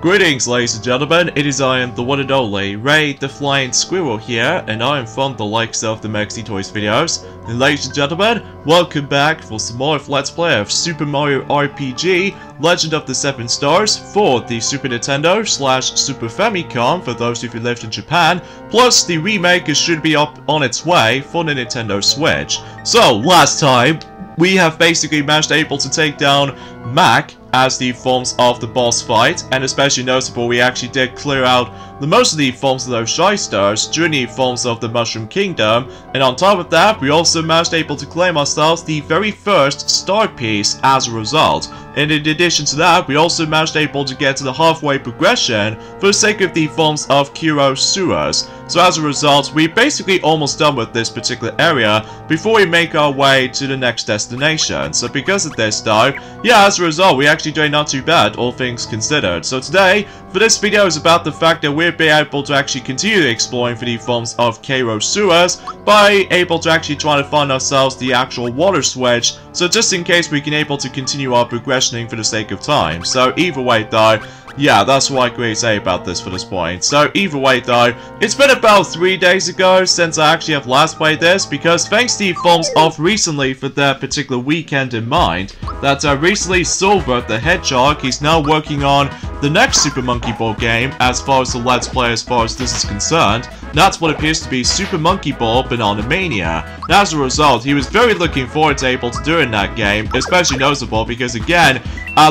Greetings, ladies and gentlemen, it is I am the one and only Ray the Flying Squirrel here, and I am from the likes of the Maxi Toys videos. And ladies and gentlemen, welcome back for some more Let's Play of Super Mario RPG Legend of the Seven Stars for the Super Nintendo / Super Famicom for those of you who lived in Japan, plus the remake should be up on its way for the Nintendo Switch. So, last time, we have basically managed able to take down Mac as the forms of the boss fight, and especially notable, we actually did clear out the most of the forms of those Shy Stars during the forms of the Mushroom Kingdom, and on top of that, we also managed able to claim ourselves the very first star piece as a result. And in addition to that, we also managed able to get to the halfway progression for the sake of the forms of Kero Sewers. So as a result, we're basically almost done with this particular area before we make our way to the next destination. So because of this though, yeah, as a result, we're actually doing not too bad, all things considered. So today, for this video is about the fact that we'll be able to actually continue exploring for the forms of Kero Sewers by able to actually try to find ourselves the actual water switch, so just in case we can able to continue our progressioning for the sake of time. So either way though, yeah, that's what I can really say about this for this point. So either way though, it's been about 3 days ago since I actually have last played this, because thanks to the forms of recently for that particular weekend in mind, that recently Silver the Hedgehog, he's now working on the next Super Monkey Ball game as far as the Let's Play as far as this is concerned. That's what appears to be Super Monkey Ball Banana Mania. And as a result, he was very looking forward to able to doing that game, especially notable because again,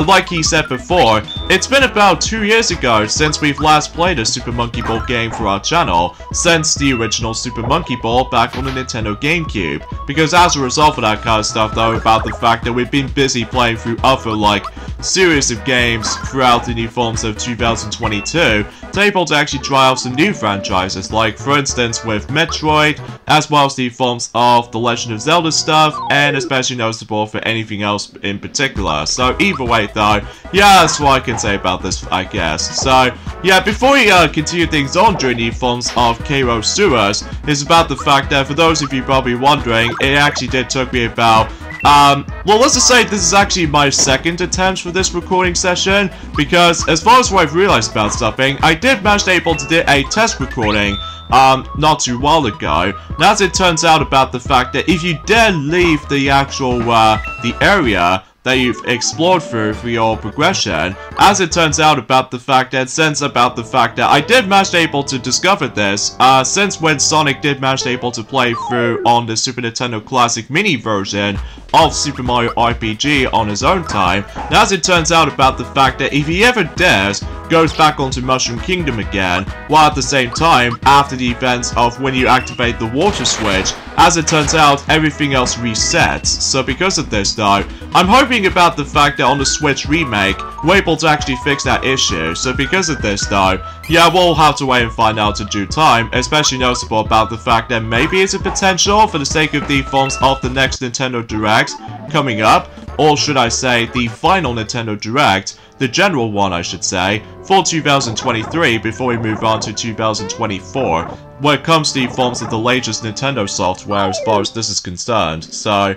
like he said before, it's been about 2 years ago since we've last played a Super Monkey Ball game for our channel, since the original Super Monkey Ball back on the Nintendo GameCube. Because as a result of that kind of stuff though, about the fact that we've been busy playing through other like series of games throughout the new forms of 2022, to able to actually try out some new franchises, like for instance with Metroid, as well as the forms of the Legend of Zelda stuff, and especially noticeable for anything else in particular. So either way though, yeah, that's what I can say about this, I guess. So yeah, before we continue things on during the forms of Kero Sewers, is about the fact that for those of you probably wondering, it actually did took me about well, let's just say this is actually my second attempt for this recording session, because as far as what I've realized about something, I did manage to able to do a test recording not too while ago. And as it turns out about the fact that if you dare leave the actual the area that you've explored through for your progression, as it turns out about the fact that I did manage to able to discover this since when Sonic did manage to able to play through on the Super Nintendo Classic Mini version of Super Mario RPG on his own time. And as it turns out about the fact that if he ever dares goes back onto Mushroom Kingdom again, while at the same time, after the events of when you activate the water switch, as it turns out, everything else resets. So because of this though, I'm hoping about the fact that on the Switch remake, we're able to actually fix that issue. So because of this though, yeah, we'll have to wait and find out in due time, especially noticeable about the fact that maybe it's a potential for the sake of the forms of the next Nintendo Direct coming up, or should I say the final Nintendo Direct, the general one I should say, for 2023 before we move on to 2024, when it comes to the forms of the latest Nintendo software as far as this is concerned. So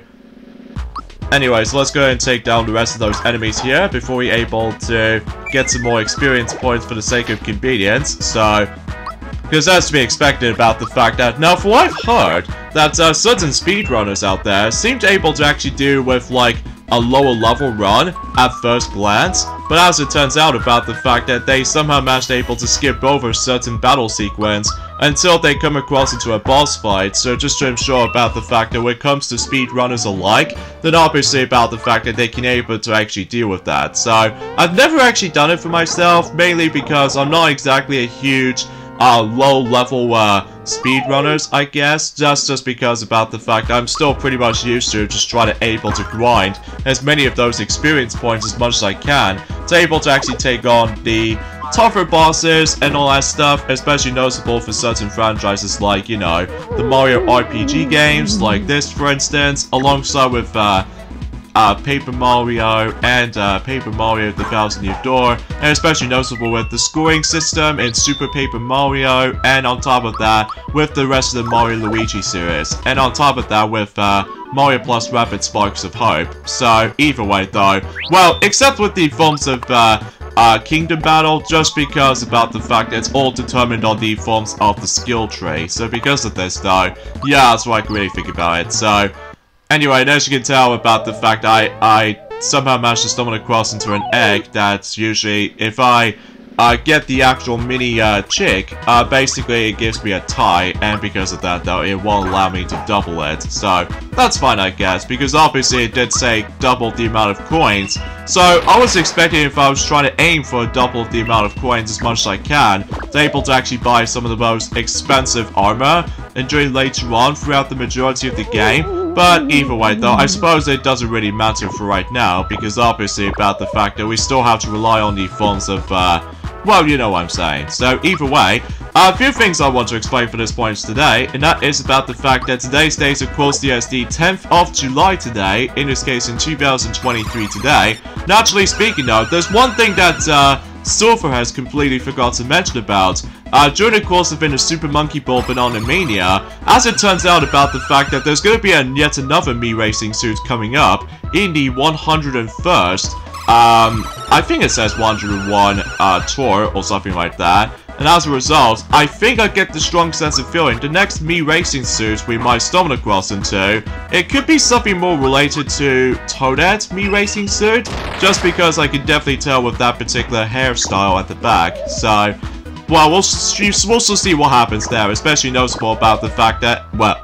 anyways, let's go ahead and take down the rest of those enemies here before we're able to get some more experience points for the sake of convenience. So, because that's to be expected about the fact that, now for what I've heard, that certain speedrunners out there seem able to actually do with like a lower level run at first glance, but as it turns out about the fact that they somehow managed able to skip over certain battle sequence until they come across into a boss fight. So just to ensure about the fact that when it comes to speedrunners alike, then obviously about the fact that they can able to actually deal with that. So I've never actually done it for myself, mainly because I'm not exactly a huge low-level speedrunners, I guess, just because about the fact I'm still pretty much used to just trying to able to grind as many of those experience points as much as I can to able to actually take on the tougher bosses and all that stuff, especially noticeable for certain franchises like, you know, the Mario RPG games, like this for instance, alongside with Paper Mario and Paper Mario The Thousand Year Door, and especially noticeable with the scoring system in Super Paper Mario, and on top of that, with the rest of the Mario Luigi series, and on top of that with Mario Plus Rapid Sparks of Hope. So, either way though, well, except with the forms of Kingdom Battle, just because about the fact that it's all determined on the forms of the skill tree. So because of this though, yeah, that's what I can really think about it. So, anyway, and as you can tell about the fact I somehow managed to stumble across into an egg that's usually, if I get the actual mini chick, basically it gives me a tie, and because of that though, it won't allow me to double it. So, that's fine I guess, because obviously it did say double the amount of coins. So, I was expecting if I was trying to aim for double the amount of coins as much as I can, to be able to actually buy some of the most expensive armor, and during later on throughout the majority of the game. But either way though, I suppose it doesn't really matter for right now, because obviously about the fact that we still have to rely on the forms of, well, you know what I'm saying. So, either way, a few things I want to explain for this point today, and that is about the fact that today's date, of course, is the 10th of July today, in this case in 2023 today. Naturally speaking though, there's one thing that, Silver has completely forgot to mention about. During the course of the Super Monkey Ball Banana Mania, as it turns out about the fact that there's going to be yet another Mii Racing suit coming up in the 101st, I think it says 101 tour or something like that. And as a result, I think I get the strong sense of feeling the next Mii Racing suit we might stumble across into, it could be something more related to Toadette's Mii Racing suit, just because I can definitely tell with that particular hairstyle at the back. So, well, we'll also see what happens there, especially noticeable about the fact that, well,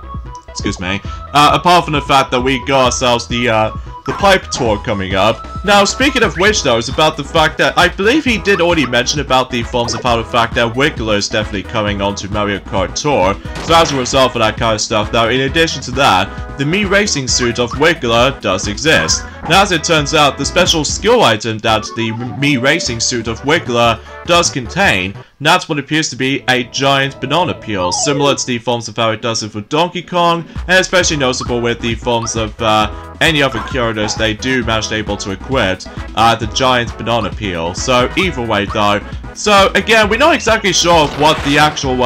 excuse me, apart from the fact that we got ourselves the pipe tour coming up. Now, speaking of which though, is about the fact that I believe he did already mention about the forms of how the fact that Wiggler is definitely coming onto Mario Kart Tour. So as a result of that kind of stuff though, in addition to that, the Mii Racing suit of Wiggler does exist. Now as it turns out, the special skill item that the Mii Racing suit of Wiggler does contain, that's what appears to be a giant banana peel, similar to the forms of how it does it for Donkey Kong, and especially noticeable with the forms of any other characters they do manage to able to equip the giant banana peel. So either way though, so again, we're not exactly sure of what the actual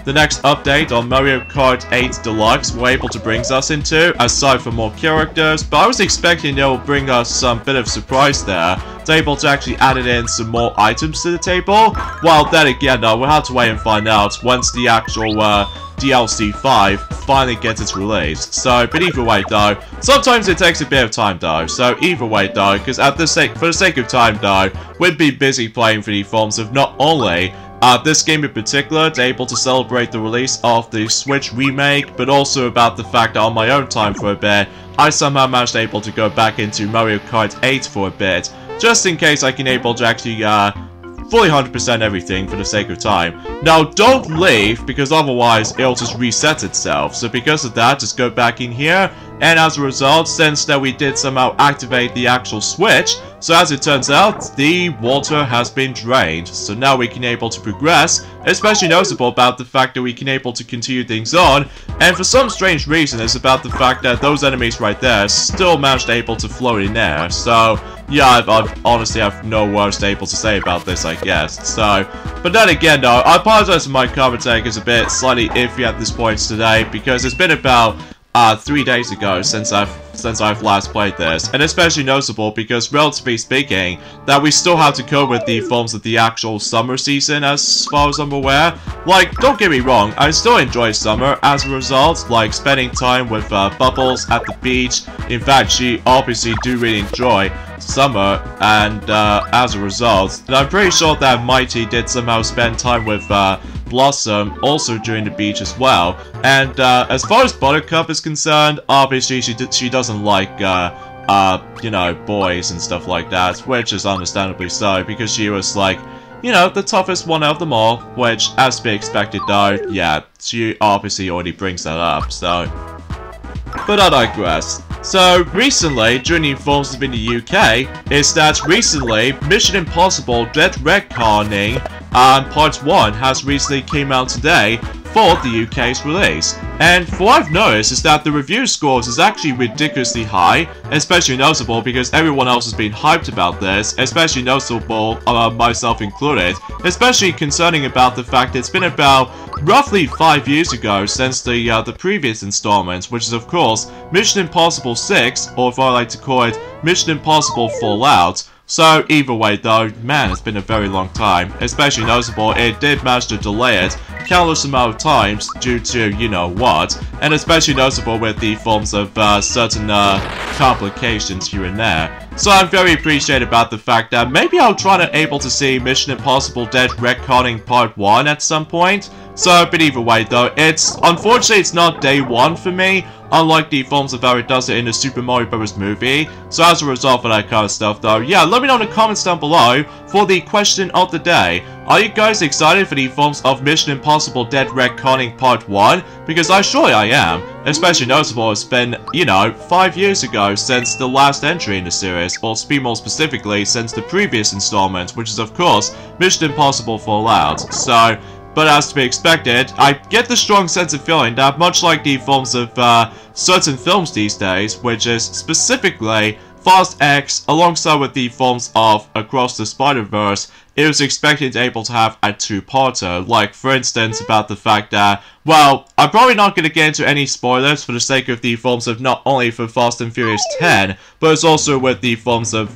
the next update on Mario Kart 8 Deluxe will able to bring us into, aside from more characters, but I was expecting it will bring us some bit of surprise there, to able to actually add in some more items to the table. Well, then again though, we'll have to wait and find out once the actual DLC 5 finally gets its release. So, but either way though, sometimes it takes a bit of time though, so either way though, because for the sake of time though, we'd be busy playing for the forms of not only this game in particular, to able to celebrate the release of the Switch remake, but also about the fact that on my own time for a bit, I somehow managed to able to go back into Mario Kart 8 for a bit, just in case I can able to actually fully 100% everything for the sake of time. Now, don't leave, because otherwise it'll just reset itself. So because of that, just go back in here, and as a result, since that we did somehow activate the actual switch, so as it turns out, the water has been drained. So now we can able to progress, especially noticeable about the fact that we can able to continue things on, and for some strange reason, it's about the fact that those enemies right there still managed to able to float in air. So yeah, I honestly have no words able to say about this, I guess. So, but then again though, I apologize if my commentary is a bit slightly iffy at this point today, because it's been about 3 days ago since I've last played this, and especially noticeable because, relatively speaking, that we still have to cope with the forms of the actual summer season as far as I'm aware. Like, don't get me wrong, I still enjoy summer as a result, like spending time with Bubbles at the beach. In fact, she obviously do really enjoy summer, and as a result, and I'm pretty sure that Mighty did somehow spend time with Blossom also during the beach as well. And as far as Buttercup is concerned, obviously she doesn't like you know, boys and stuff like that, which is understandably so, because she was like, you know, the toughest one of them all, which, as to be expected though, yeah, she obviously already brings that up, so. But I digress. So, recently, during the informs in the UK, is that recently, Mission Impossible Dead Retconning Part 1 has recently came out today for the UK's release. And what I've noticed is that the review scores is actually ridiculously high, especially noticeable because everyone else has been hyped about this, especially noticeable, myself included, especially concerning about the fact it's been about roughly 5 years ago since the previous installment, which is of course Mission Impossible 6, or if I like to call it Mission Impossible Fallout. So either way though, man, it's been a very long time. Especially noticeable, it did manage to delay it countless amount of times due to you know what, and especially noticeable with the forms of certain complications here and there. So I'm very appreciative about the fact that maybe I'll try to able to see Mission Impossible Dead Reckoning Part 1 at some point. So, but either way though, unfortunately it's not day 1 for me, unlike the forms of how it does it in the Super Mario Bros. Movie. So as a result of that kind of stuff though, yeah, let me know in the comments down below for the question of the day. Are you guys excited for the forms of Mission Impossible Dead Reckoning Part 1? Because surely I am. Especially noticeable it's been, you know, 5 years ago since the last entry in the series, or to be more specifically, since the previous installment, which is of course Mission Impossible Fallout. So, but as to be expected, I get the strong sense of feeling that much like the forms of certain films these days, which is specifically Fast X, alongside with the forms of Across the Spider-Verse, it was expected able to have a two-parter, like for instance about the fact that, well, I'm probably not going to get into any spoilers for the sake of the forms of not only for Fast and Furious 10, but it's also with the forms of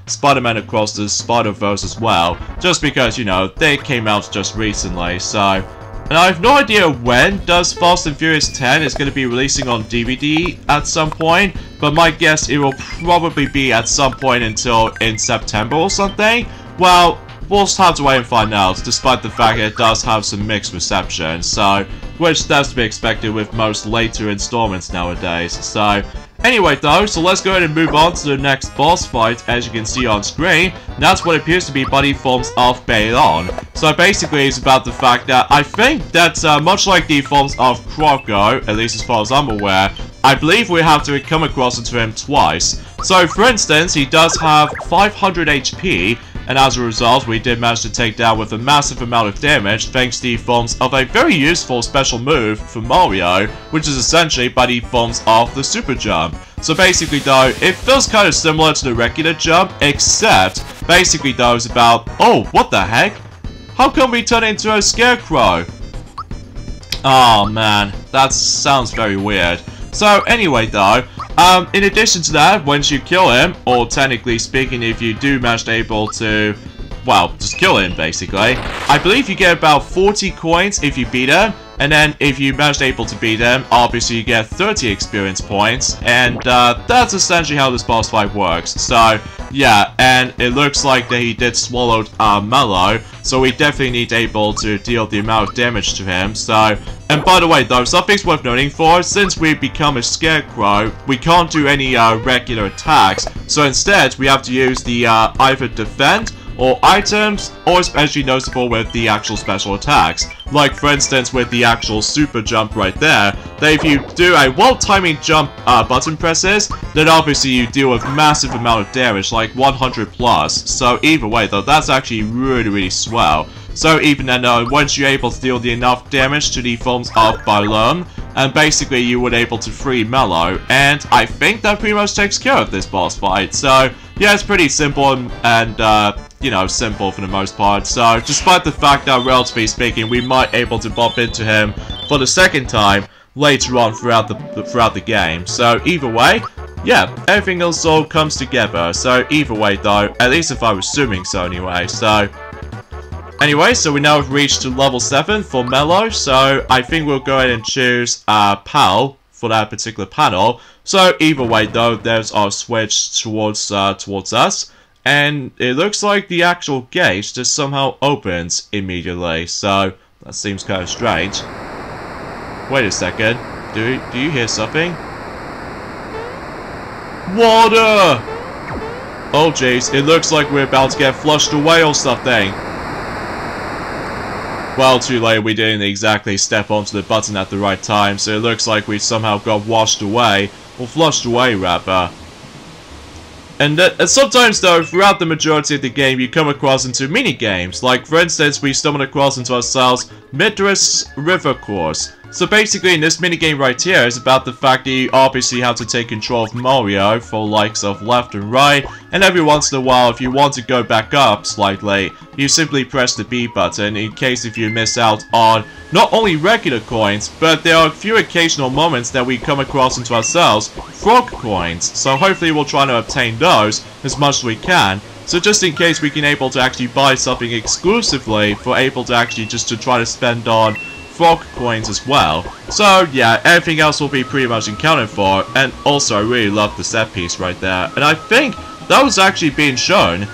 Spider-Man Across the Spider-Verse as well, just because, you know, they came out just recently, so. And I have no idea when does Fast and Furious 10 is going to be releasing on DVD at some point, but my guess it will probably be at some point until in September or something. Well, we'll just have to wait and find out, despite the fact that it does have some mixed reception, so, which that's to be expected with most later installments nowadays, so. Anyway though, so let's go ahead and move on to the next boss fight, as you can see on screen. That's what appears to be Buddy forms of Balon. So basically it's about the fact that I think that much like the forms of Croco, at least as far as I'm aware, I believe we have to come across into him twice. So for instance, he does have 500 HP, and as a result, we did manage to take down with a massive amount of damage thanks to the forms of a very useful special move for Mario, which is essentially by the forms of the Super Jump. So basically though, it feels kind of similar to the regular jump, except basically though it's about, oh, what the heck? How come we turn into a scarecrow? Oh man, that sounds very weird. So anyway though, in addition to that, once you kill him, or technically speaking, if you do manage to able to, well, just kill him basically, I believe you get about 40 coins if you beat him, and then if you manage to able to beat him, obviously you get 30 experience points, and that's essentially how this boss fight works. So yeah, and it looks like that he did swallow Mallow, so we definitely need able to deal the amount of damage to him. So, and by the way though, something's worth noting for, since we've become a scarecrow, we can't do any regular attacks, so instead we have to use the either defend or items, or especially noticeable with the actual special attacks. Like for instance with the actual super jump right there, that if you do a well-timing jump button presses, then obviously you deal with massive amount of damage, like 100 plus. So either way though, that's actually really swell. So even then once you're able to deal the enough damage to the forms of Balon, and basically you would able to free Mallow, and I think that pretty much takes care of this boss fight. So yeah, it's pretty simple and you know, simple for the most part. So despite the fact that relatively speaking we might able to bump into him for the second time later on throughout the game. So either way, yeah, everything else all comes together. So either way though, at least if I was assuming so anyway. So anyway, so we now have reached to level 7 for Mallow, so I think we'll go ahead and choose PAL for that particular panel. So either way though, there's our switch towards us, and it looks like the actual gate just somehow opens immediately, so that seems kind of strange. Wait a second, do you hear something? Water! Oh jeez, it looks like we're about to get flushed away or something. Well, too late, we didn't exactly step onto the button at the right time, so it looks like we somehow got washed away, or flushed away rather. And sometimes though, throughout the majority of the game, you come across into mini-games. Like, for instance, we stumbled across into ourselves Midas River course. So basically, in this minigame right here, is about the fact that you obviously have to take control of Mario for likes of left and right, and every once in a while, if you want to go back up slightly, you simply press the B button in case if you miss out on not only regular coins, but there are a few occasional moments that we come across into ourselves, frog coins. So hopefully we'll try to obtain those as much as we can. So just in case we can able to actually buy something exclusively for able to actually just to try to spend on frog coins as well. So yeah, everything else will be pretty much accounted for, and also I really love the set piece right there. And I think that was actually being shown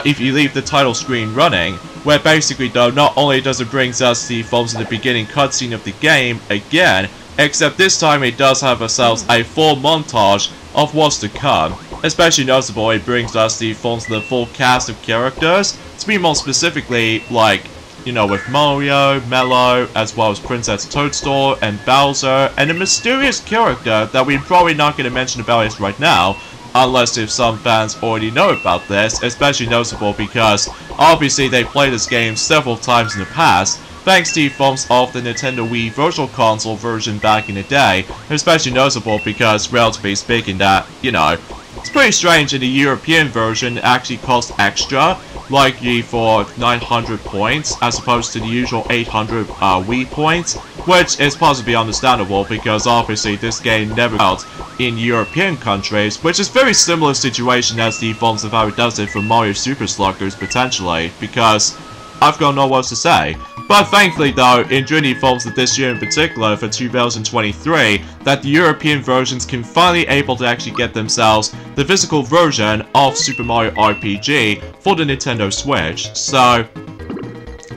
if you leave the title screen running, where basically though, not only does it brings us the from the beginning cutscene of the game again, except this time it does have ourselves a full montage of what's to come. Especially noticeable, it brings us the full cast of characters, to be more specifically, like, you know, with Mario, Mallow, as well as Princess Toadstool and Bowser, and a mysterious character that we're probably not going to mention about it right now, unless if some fans already know about this, especially noticeable because obviously they played this game several times in the past, thanks to forms of the Nintendo Wii Virtual Console version back in the day, especially noticeable because, relatively speaking, that, you know, it's pretty strange in the European version it actually costs extra, likely for 900 points as opposed to the usual 800 Wii points, which is possibly understandable because obviously this game never out in European countries, which is very similar situation as the forms of how it does it for Mario Super Sluggers potentially, because I've got no words to say. But thankfully though, in during forms of this year in particular for 2023, that the European versions can finally able to actually get themselves the physical version of Super Mario RPG for the Nintendo Switch. So,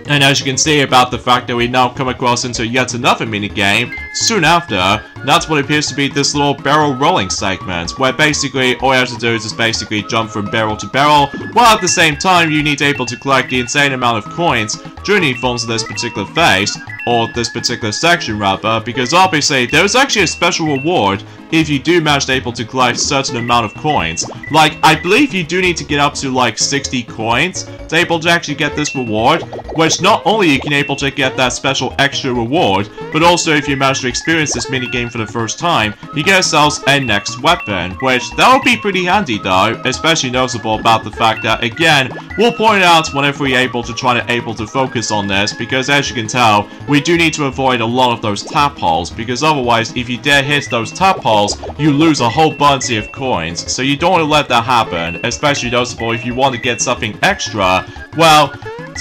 and as you can see about the fact that we now come across into yet another minigame soon after, that's what appears to be this little barrel rolling segment, where basically all you have to do is just basically jump from barrel to barrel, while at the same time you need to able to collect the insane amount of coins during the forms of this particular phase, or this particular section rather, because obviously there's actually a special reward if you do manage to able to collect a certain amount of coins. Like, I believe you do need to get up to like 60 coins to able to actually get this reward, which not only you can able to get that special extra reward, but also if you manage to experience this minigame for the first time, you get yourselves a next weapon, which that would be pretty handy though, especially noticeable about the fact that, again, we'll point out whenever we're able to focus on this, because as you can tell, we do need to avoid a lot of those tadpoles, because otherwise, if you dare hit those tadpoles, you lose a whole bunch of coins, so you don't want to let that happen, especially noticeable if you want to get something extra. Well,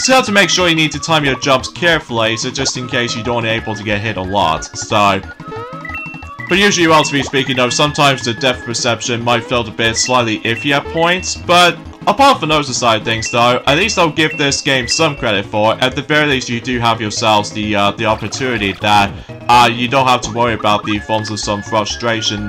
you have to make sure you need to time your jumps carefully, so just in case you don't able to get hit a lot, so. But usually, relatively speaking though, sometimes the depth perception might feel a bit slightly iffy at points, but apart from those side things though, at least I'll give this game some credit for. At the very least, you do have yourselves the opportunity that you don't have to worry about the forms of some frustration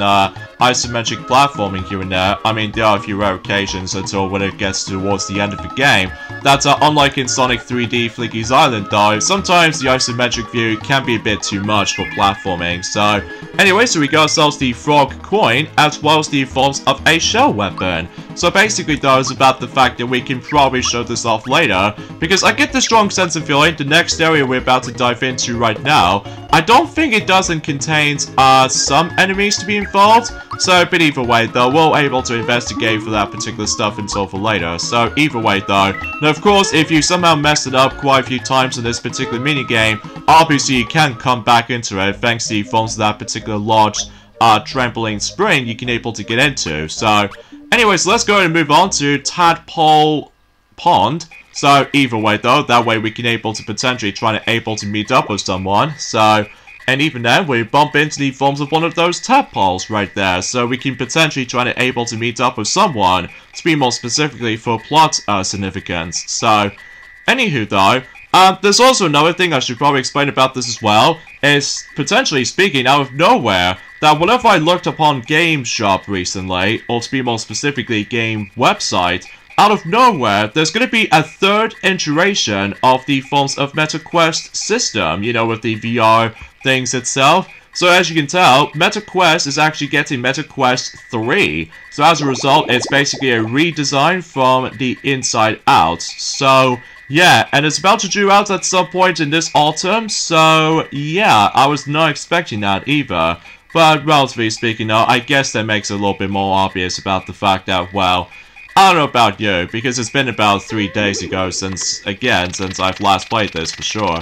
isometric platforming here and there. I mean, there are a few rare occasions until when it gets towards the end of the game. That's unlike in Sonic 3D Flicky's Island though, sometimes the isometric view can be a bit too much for platforming. So anyway, so we got ourselves the frog coin as well as the forms of a shell weapon. So basically though, it's about the fact that we can probably show this off later, because I get the strong sense of feeling the next area we're about to dive into right now, I don't think it doesn't contain some enemies to be involved. So, but either way though, we'll able to investigate for that particular stuff until for later. So either way though, now of course if you somehow messed it up quite a few times in this particular minigame, obviously you can come back into it thanks to the forms of that particular large trampoline spring you can able to get into. So anyways, let's go ahead and move on to Tadpole Pond. So either way though, that way we can able to potentially try to able to meet up with someone. So, and even then we bump into the forms of one of those tadpoles right there. So we can potentially try to able to meet up with someone, to be more specifically for plot significance. So, anywho though, there's also another thing I should probably explain about this as well, is potentially speaking out of nowhere, that whenever I looked upon Game Shop recently, or to be more specifically Game Website, out of nowhere, there's going to be a third iteration of the forms of MetaQuest system, you know, with the VR things itself. So as you can tell, Meta Quest is actually getting Meta Quest 3. So as a result, it's basically a redesign from the inside out. So yeah, and it's about to due out at some point in this autumn. So yeah, I was not expecting that either. But relatively speaking though, I guess that makes it a little bit more obvious about the fact that, well, I don't know about you, because it's been about 3 days ago since I've last played this for sure.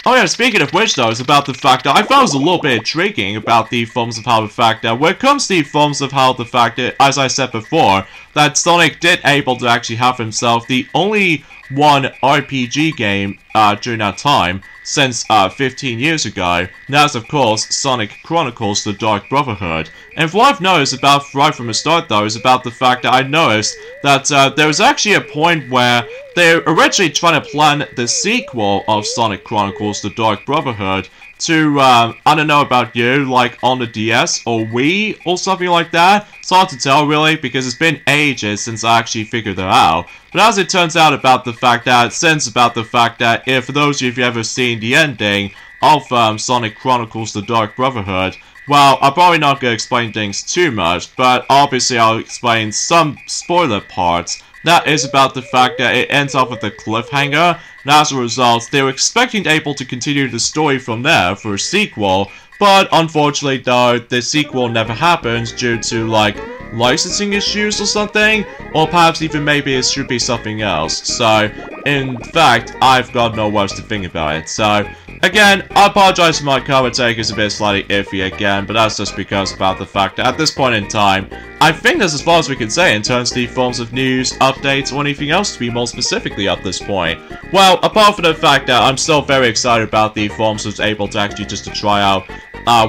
Oh yeah, speaking of which though, it's about the fact that I found it was a little bit intriguing about the forms of how the fact that when it comes to the forms of how the fact that, as I said before, that Sonic did able to actually have himself the only one RPG game during that time since 15 years ago. That's of course Sonic Chronicles: The Dark Brotherhood. And what I've noticed about right from the start though is about the fact that I noticed that there was actually a point where they were originally trying to plan the sequel of Sonic Chronicles: The Dark Brotherhood to, I don't know about you, like on the DS or Wii or something like that. It's hard to tell really because it's been ages since I actually figured that out. But as it turns out about the fact that, if for those of you who've ever seen the ending of Sonic Chronicles: The Dark Brotherhood, well, I'm probably not going to explain things too much, but obviously I'll explain some spoiler parts. That is about the fact that it ends off with a cliffhanger, and as a result, they were expecting to be able to continue the story from there for a sequel, but unfortunately though, the sequel never happened due to, like, licensing issues or something, or perhaps even maybe it should be something else. So, in fact, I've got no words to think about it. So, again, I apologize for my comment take is a bit slightly iffy again, but that's just because about the fact that at this point in time, I think that's as far as we can say in terms of the forms of news, updates, or anything else to be more specifically at this point. Well, apart from the fact that I'm still very excited about the forms I was able to actually just to try out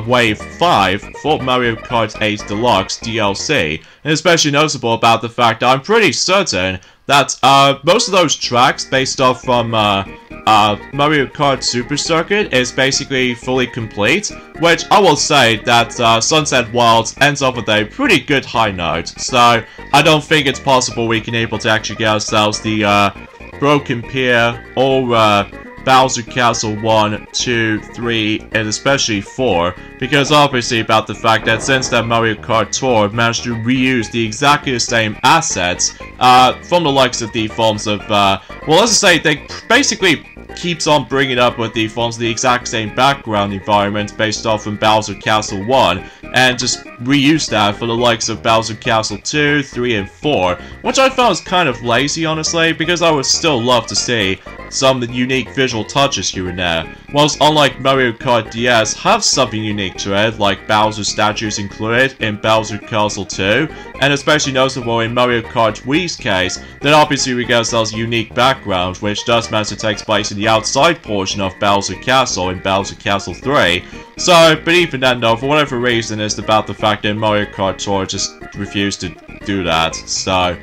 Wave 5 for Mario Kart 8 Deluxe DLC, and especially noticeable about the fact that I'm pretty certain that most of those tracks based off from Mario Kart Super Circuit is basically fully complete, which I will say that Sunset Wilds ends off with a pretty good high note, so I don't think it's possible we can able to actually get ourselves the Broken Pier or Bowser Castle 1, 2, 3, and especially 4, because obviously about the fact that since that Mario Kart Tour managed to reuse the exactly the same assets from the likes of the forms of, well, let's just say they basically keeps on bringing up with the forms of the exact same background environment based off from Bowser Castle 1, and just reuse that for the likes of Bowser Castle 2, 3, and 4, which I found was kind of lazy, honestly, because I would still love to see some of the unique visual touches here and there, whilst unlike Mario Kart DS have something unique to it, like Bowser statues included in Bowser Castle 2, and especially noticeable in Mario Kart Wii's case, that obviously we get ourselves a unique background, which does manage to take place in the outside portion of Bowser Castle in Bowser Castle 3. So, but even then though, for whatever reason, it's about the fact that Mario Kart Tour just refused to do that, so,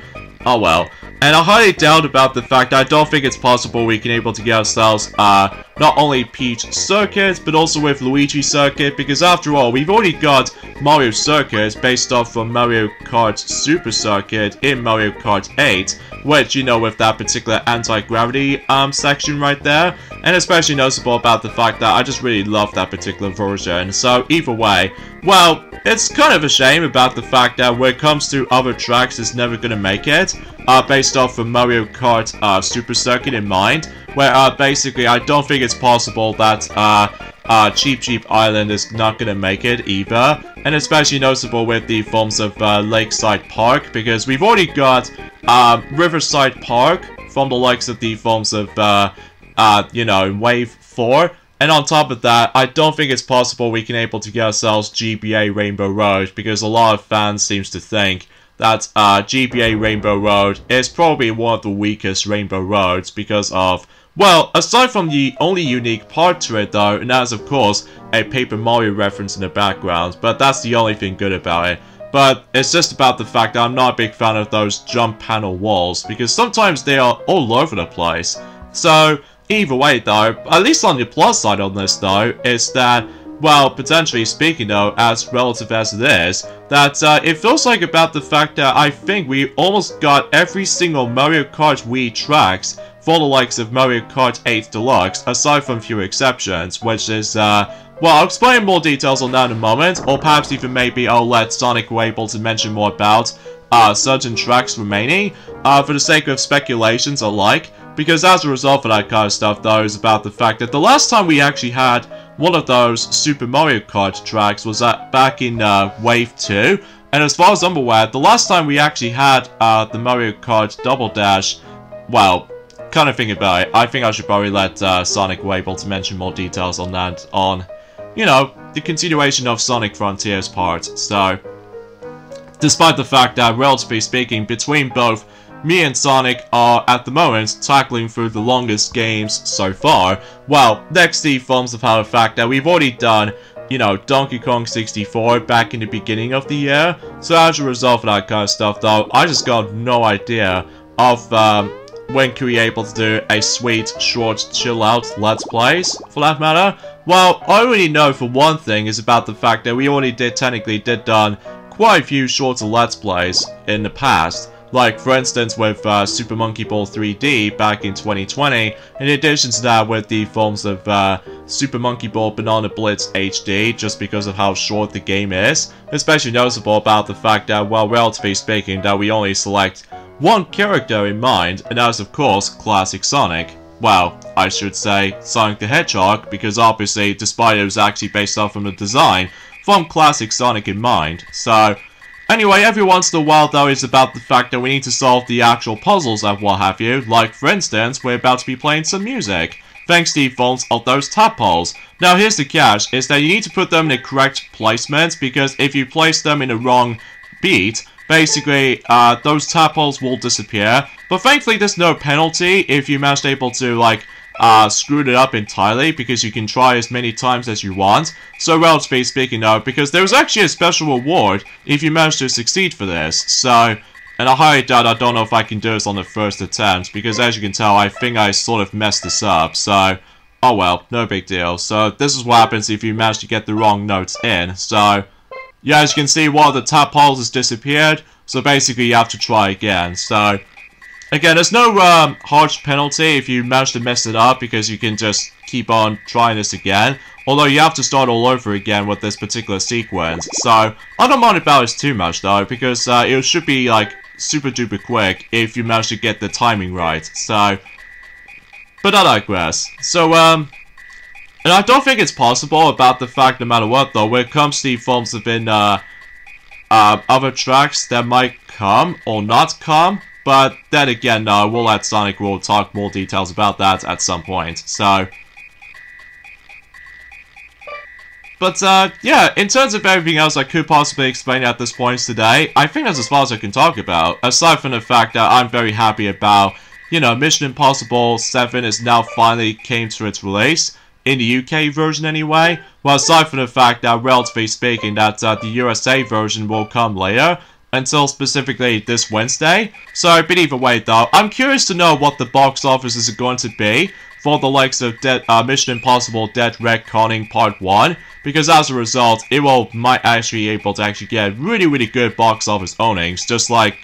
oh well. And I highly doubt about the fact that I don't think it's possible we can able to get ourselves, not only Peach Circuit, but also with Luigi Circuit, because after all, we've already got Mario Circuit based off from Mario Kart Super Circuit in Mario Kart 8, which, you know, with that particular anti-gravity, section right there, and especially noticeable about the fact that I just really love that particular version, so either way, well, it's kind of a shame about the fact that when it comes to other tracks, it's never gonna make it, based off of Mario Kart Super Circuit in mind, where basically I don't think it's possible that Cheep Cheep Island is not gonna make it either, and especially noticeable with the forms of Lakeside Park, because we've already got Riverside Park from the likes of the forms of you know, Wave 4. And on top of that, I don't think it's possible we can able to get ourselves GBA Rainbow Road, because a lot of fans seems to think that GBA Rainbow Road is probably one of the weakest Rainbow Roads because of, well, aside from the only unique part to it though, and that's of course a Paper Mario reference in the background, but that's the only thing good about it. But it's just about the fact that I'm not a big fan of those jump panel walls, because sometimes they are all over the place. So, either way though, at least on the plus side on this though, is that, well, potentially speaking though, as relative as it is, that it feels like about the fact that I think we almost got every single Mario Kart Wii tracks for the likes of Mario Kart 8 Deluxe, aside from few exceptions, which is, well, I'll explain more details on that in a moment, or perhaps even maybe I'll let Sonic be able to mention more about certain tracks remaining, for the sake of speculations alike, because as a result of that kind of stuff, though, is about the fact that the last time we actually had one of those Super Mario Kart tracks was back in Wave 2, and as far as I'm aware, the last time we actually had the Mario Kart Double Dash, well, kind of thinking about it, I think I should probably let Sonic be able to mention more details on that, on, you know, the continuation of Sonic Frontiers part. So, despite the fact that, relatively speaking, between both me and Sonic are, at the moment, tackling through the longest games so far, well, next to the forms of how the fact that we've already done, you know, Donkey Kong 64 back in the beginning of the year, so as a result of that kind of stuff, though, I just got no idea of, when can we be able to do a sweet, short, chill-out Let's Plays, for that matter? Well, I already know, for one thing, is about the fact that we already technically done quite a few shorter Let's Plays in the past. Like, for instance, with Super Monkey Ball 3D back in 2020, in addition to that with the forms of Super Monkey Ball Banana Blitz HD, just because of how short the game is. Especially noticeable about the fact that, well, relatively speaking, that we only select one character in mind, and that is, of course, Classic Sonic. Well, I should say Sonic the Hedgehog, because obviously, despite it was actually based off from the design, from Classic Sonic in mind. So, anyway, every once in a while, though, it's about the fact that we need to solve the actual puzzles and what have you. Like, for instance, we're about to be playing some music, thanks to the forms of those tadpoles. Now, here's the catch, is that you need to put them in the correct placement, because if you place them in the wrong beat, basically, those tadpoles will disappear. But thankfully, there's no penalty if you manage able to, like, screwed it up entirely, because you can try as many times as you want. So, relatively speaking, though, because there was actually a special reward if you manage to succeed for this. So, and I highly doubt, I don't know if I can do this on the first attempt, because as you can tell, I think I sort of messed this up. So, oh well, no big deal. So, this is what happens if you manage to get the wrong notes in. So, yeah, as you can see, one of the tadpoles has disappeared. So, basically, you have to try again. So, again, there's no harsh penalty if you manage to mess it up, because you can just keep on trying this again. Although you have to start all over again with this particular sequence. So, I don't mind about this too much though, because it should be like super duper quick if you manage to get the timing right. So, but I digress. So, and I don't think it's possible about the fact, no matter what though, when it comes to the forms of other tracks that might come or not come. But then again, we'll let Sonic will talk more details about that at some point. So, but yeah, in terms of everything else I could possibly explain at this point today, I think that's as far as I can talk about. Aside from the fact that I'm very happy about, you know, Mission Impossible 7 is now finally came to its release. In the UK version anyway. Well, aside from the fact that, relatively speaking, that the USA version will come later, until specifically this Wednesday. So, but either way though, I'm curious to know what the box office is going to be for the likes of Mission Impossible Dead Retconning Part 1, because as a result, it might actually be able to actually get really, really good box office earnings, just like,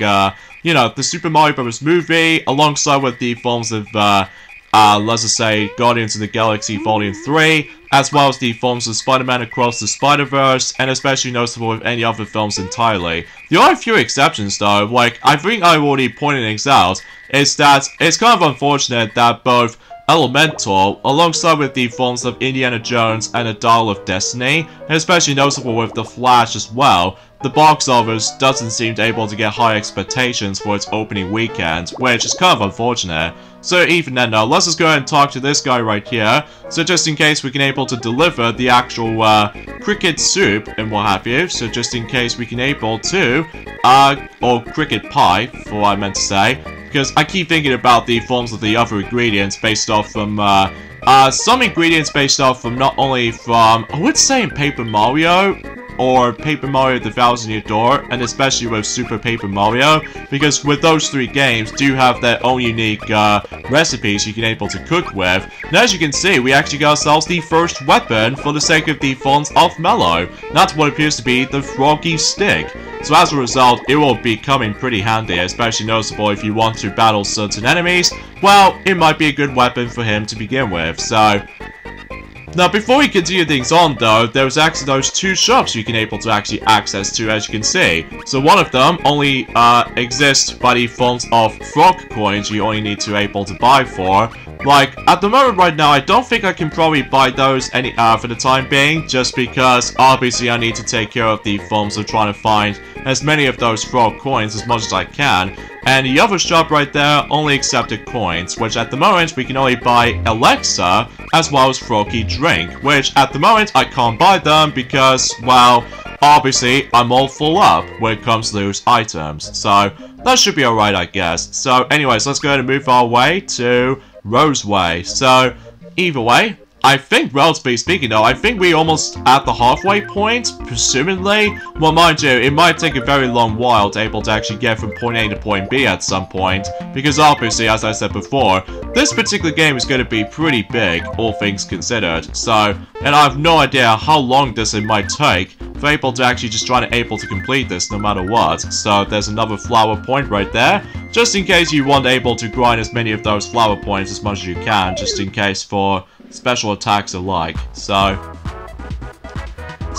you know, the Super Mario Bros. Movie, alongside with the forms of, let's just say, Guardians of the Galaxy Volume 3, as well as the films of Spider-Man Across the Spider-Verse, and especially noticeable with any other films entirely. There are a few exceptions though, like, I think I already pointed things out, is that it's kind of unfortunate that both Elemental, alongside with the films of Indiana Jones and the Dial of Destiny, and especially noticeable with The Flash as well, the box office doesn't seem able to get high expectations for its opening weekend, which is kind of unfortunate. So even then though, let's just go ahead and talk to this guy right here, so just in case we can able to deliver the actual cricket soup and what have you, so just in case we can able to, or cricket pie, for what I meant to say, because I keep thinking about the forms of the other ingredients based off from, some ingredients based off from not only from, I would say in Paper Mario, or Paper Mario The Thousand Year Door, and especially with Super Paper Mario, because with those three games do have their own unique recipes you can able to cook with. And as you can see, we actually got ourselves the first weapon for the sake of the fonts of Mallow, not what appears to be the Froggy Stick. So as a result, it will be coming pretty handy, especially noticeable if you want to battle certain enemies. Well, it might be a good weapon for him to begin with, so... Now, before we continue things on, though, there's actually those 2 shops you can able to actually access to, as you can see. So one of them only exists by the forms of frog coins you only need to able to buy for. Like, at the moment right now, I don't think I can probably buy those any for the time being, just because obviously I need to take care of the forms of trying to find as many of those frog coins as much as I can. And the other shop right there only accepted coins, which at the moment we can only buy elixir as well as froggy drink, which at the moment I can't buy them because, well, obviously I'm all full up when it comes to those items. So that should be alright, I guess. So anyways, let's go ahead and move our way to Rose Way. So either way, I think, relatively speaking though, I think we're almost at the halfway point, presumably. Well, mind you, it might take a very long while to able to actually get from point A to point B at some point, because obviously, as I said before, this particular game is going to be pretty big, all things considered. So, and I have no idea how long this it might take for able to actually just try to able to complete this no matter what. So there's another flower point right there, just in case you want able to grind as many of those flower points as much as you can, just in case for special attacks alike. So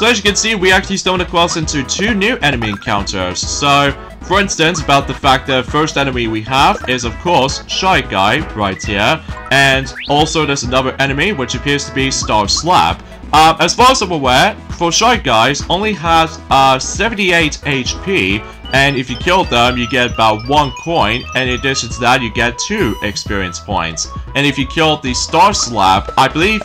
as you can see, we actually stumbled across into 2 new enemy encounters. So, for instance, about the fact that the first enemy we have is, of course, Shy Guy right here. And also there's another enemy, which appears to be Star Slap. As far as I'm aware, for Shy Guys, only has 78 HP. And if you kill them, you get about 1 coin, and in addition to that, you get 2 experience points. And if you kill the Star Slap, I believe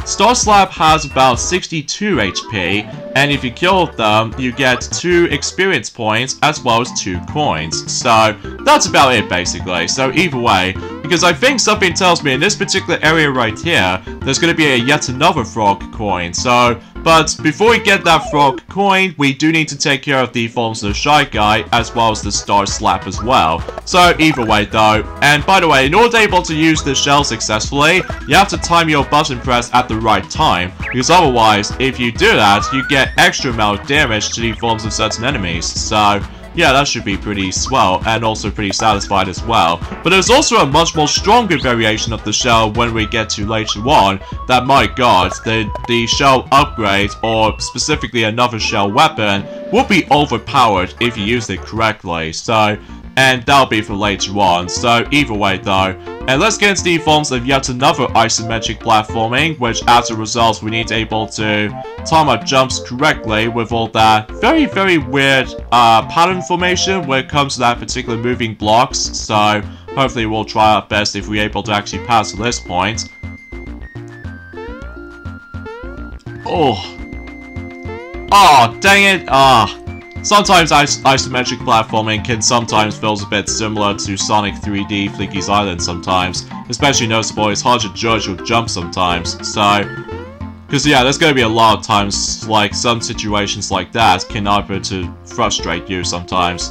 Star Slap has about 62 HP, and if you kill them, you get 2 experience points as well as 2 coins. So that's about it, basically. So either way, because I think something tells me in this particular area right here, there's going to be yet another frog coin. So, but before we get that frog coin, we do need to take care of the forms of the Shy Guy as well as the Star Slap as well. So either way though, and by the way, in order to be able to use the shell successfully, you have to time your button press at the right time, because otherwise, if you do that, you get extra amount of damage to the forms of certain enemies. So yeah, that should be pretty swell, and also pretty satisfied as well. But there's also a much more stronger variation of the shell when we get to later on, that, my god, the shell upgrade, or specifically another shell weapon, will be overpowered if you use it correctly. So, and that'll be for later on. So either way though, and let's get into the forms of yet another isometric platforming, which as a result we need to able to time our jumps correctly with all that very, very weird pattern formation when it comes to that particular moving blocks. So hopefully we'll try our best if we're able to actually pass this point. Oh, dang it. Sometimes isometric platforming can sometimes feel a bit similar to Sonic 3D Flicky's Island sometimes. Especially noticeable, it's hard to judge your jump sometimes. So, because yeah, there's going to be a lot of times, like some situations like that can happen to frustrate you sometimes.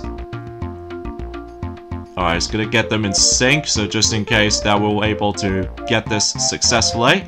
Alright, it's going to get them in sync, so just in case that we're able to get this successfully.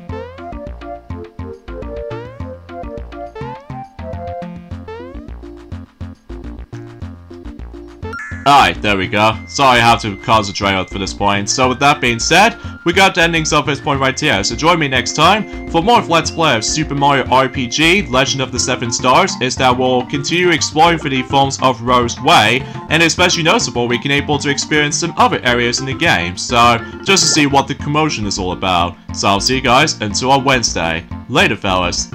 Alright, there we go. Sorry, I have to concentrate for this point. So with that being said, we got the endings of this point right here. So join me next time for more of Let's Play of Super Mario RPG Legend of the Seven Stars, is that we'll continue exploring for the forms of Rose Way, and especially noticeable we can able to experience some other areas in the game. So just to see what the commotion is all about. So I'll see you guys until on Wednesday. Later, fellas.